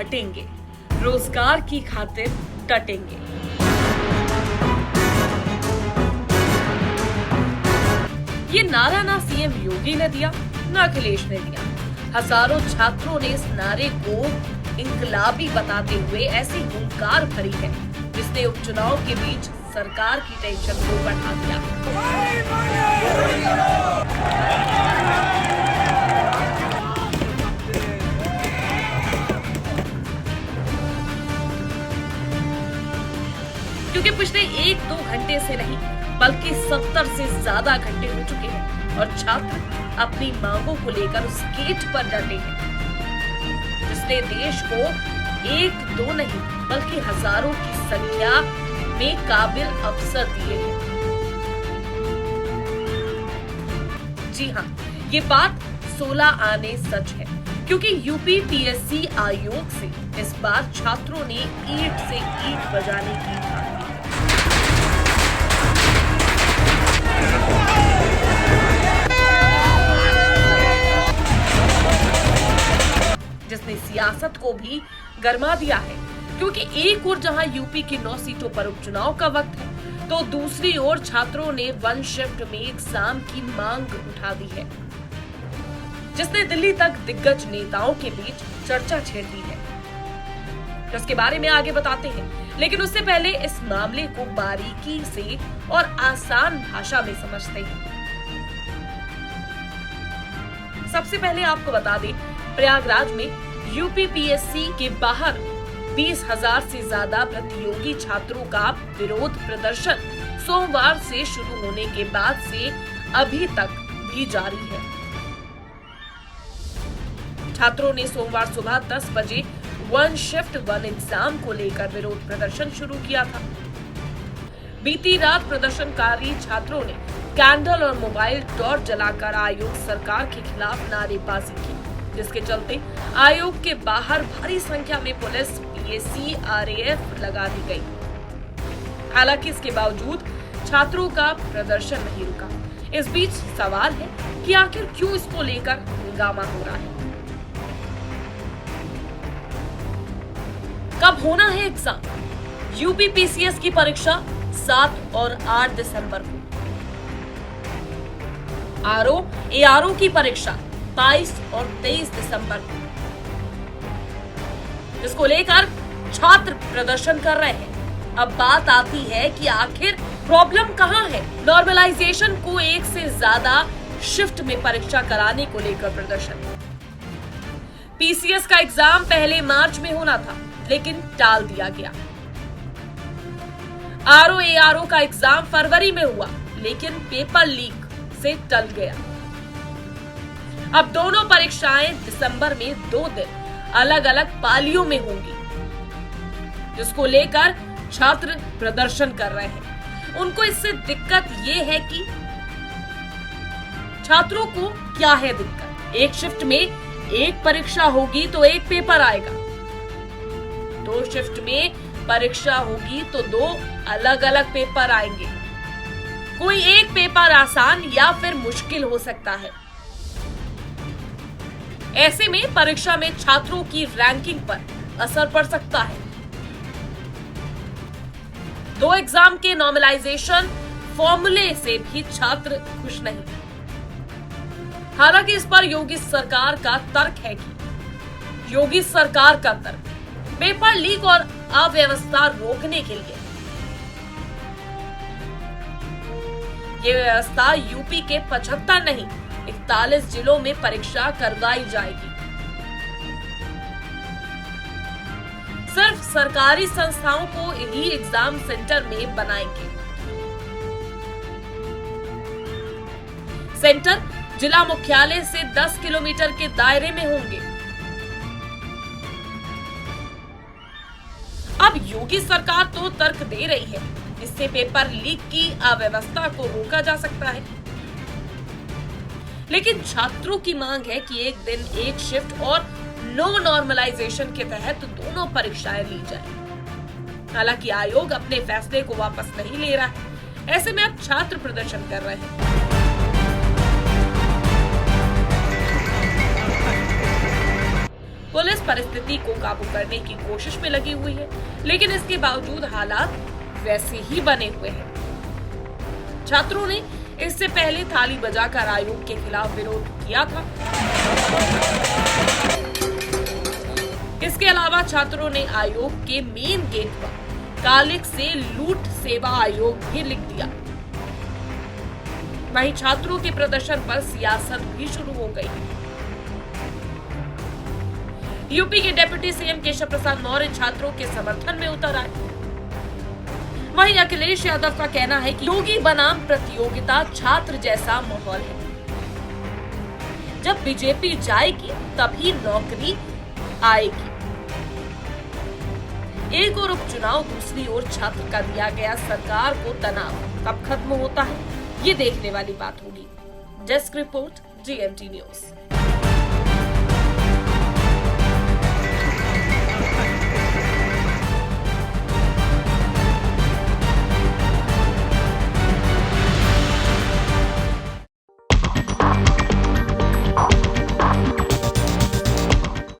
हटेंगे, रोजगार की खातिर डटेंगे। ये नारा ना सीएम योगी ने दिया, ना अखिलेश ने दिया। हजारों छात्रों ने इस नारे को इंकलाबी बताते हुए ऐसी हुंकार भरी है जिसने उपचुनाव के बीच सरकार की टेंशन को बढ़ा दिया। क्योंकि पिछले 1-2 घंटे से नहीं बल्कि 70 से ज्यादा घंटे हो चुके हैं और छात्र अपनी मांगों को लेकर उस गेट पर डटे हैं जिसने देश को 1-2 नहीं बल्कि हजारों की संख्या में काबिल अफसर दिए हैं। जी हाँ, ये बात 16 आने सच है क्योंकि यूपी पीएससी आयोग से इस बार छात्रों ने ईंट से ईंट बजाने की ठानी है। जिसने सियासत को भी गरमा दिया है क्योंकि एक ओर जहां यूपी की 9 सीटों पर उपचुनाव का वक्त है तो दूसरी ओर छात्रों ने वन शिफ्ट में एग्जाम की मांग उठा दी है जिसने दिल्ली तक दिग्गज नेताओं के बीच चर्चा छेड़ दी है। इसके बारे में आगे बताते हैं, लेकिन उससे पहले इस मामले को बारीकी से और आसान भाषा में समझते हैं। सबसे पहले आपको बता दें, प्रयागराज में यूपीपीएससी के बाहर 20,000 से ज्यादा प्रतियोगी छात्रों का विरोध प्रदर्शन सोमवार से शुरू होने के बाद से अभी तक भी जारी है। छात्रों ने सोमवार सुबह 10 बजे वन शिफ्ट वन एग्जाम को लेकर विरोध प्रदर्शन शुरू किया था। बीती रात प्रदर्शनकारी छात्रों ने कैंडल और मोबाइल टॉर्च जलाकर आयोग सरकार के खिलाफ नारेबाजी की, जिसके चलते आयोग के बाहर भारी संख्या में पुलिस, पीएससी, आरएएफ लगा दी गई। हालांकि इसके बावजूद छात्रों का प्रदर्शन नहीं रुका। इस बीच सवाल है कि आखिर क्यों इसको लेकर हंगामा हो रहा है। कब होना है एग्जाम? यूपी पीसीएस की परीक्षा 7 और 8 दिसंबर को। आरओ एआरओ की परीक्षा 22 और 23 दिसंबर को। इसको लेकर छात्र प्रदर्शन कर रहे हैं। अब बात आती है कि आखिर प्रॉब्लम कहां है? नॉर्मलाइजेशन को एक से ज्यादा शिफ्ट में परीक्षा कराने को लेकर प्रदर्शन। पीसीएस का एग्जाम पहले मार्च में होना था लेकिन टाल दिया गया। आरओ एआरओ का एग्जाम फरवरी में हुआ लेकिन पेपर लीक से टल गया। अब दोनों परीक्षाएं दिसंबर में 2 दिन अलग अलग पालियों में होंगी, जिसको लेकर छात्र प्रदर्शन कर रहे हैं। उनको इससे दिक्कत ये है कि छात्रों को क्या है दिक्कत? एक शिफ्ट में एक परीक्षा होगी तो एक पेपर आएगा, 2 शिफ्ट में परीक्षा होगी तो 2 अलग अलग पेपर आएंगे। कोई एक पेपर आसान या फिर मुश्किल हो सकता है। ऐसे में परीक्षा में छात्रों की रैंकिंग पर असर पड़ सकता है। 2 एग्जाम के नॉर्मलाइजेशन फॉर्मूले से भी छात्र खुश नहीं। हालांकि इस पर योगी सरकार का तर्क है कि योगी सरकार का तर्क पेपर लीक और अव्यवस्था रोकने के लिए ये व्यवस्था यूपी के 75 नहीं 41 जिलों में परीक्षा करवाई जाएगी। सिर्फ सरकारी संस्थाओं को ही एग्जाम सेंटर में बनाएंगे। सेंटर जिला मुख्यालय से 10 किलोमीटर के दायरे में होंगे। अब योगी सरकार तो तर्क दे रही है, इससे पेपर लीक की अव्यवस्था को रोका जा सकता है, लेकिन छात्रों की मांग है कि एक दिन एक शिफ्ट और नो नॉर्मलाइजेशन के तहत दोनों परीक्षाएं ली जाए। हालांकि आयोग अपने फैसले को वापस नहीं ले रहा है। ऐसे में अब छात्र प्रदर्शन कर रहे हैं। पुलिस परिस्थिति को काबू करने की कोशिश में लगी हुई है, लेकिन इसके बावजूद हालात वैसे ही बने हुए हैं। छात्रों ने इससे पहले थाली बजाकर आयोग के खिलाफ विरोध किया था। इसके अलावा छात्रों ने आयोग के मेन गेट पर कालिक से लूट सेवा आयोग भी लिख दिया। वहीं छात्रों के प्रदर्शन पर सियासत भी शुरू हो गई। यूपी के डिप्टी सीएम केशव प्रसाद मौर्य छात्रों के समर्थन में उतर आए। वहीं अखिलेश यादव का कहना है कि योगी बनाम प्रतियोगिता छात्र जैसा माहौल है। जब बीजेपी जाएगी तभी नौकरी आएगी। एक ओर उपचुनाव, दूसरी ओर छात्र का दिया गया सरकार को तनाव कब खत्म होता है, ये देखने वाली बात होगी। Desk report, GMT news.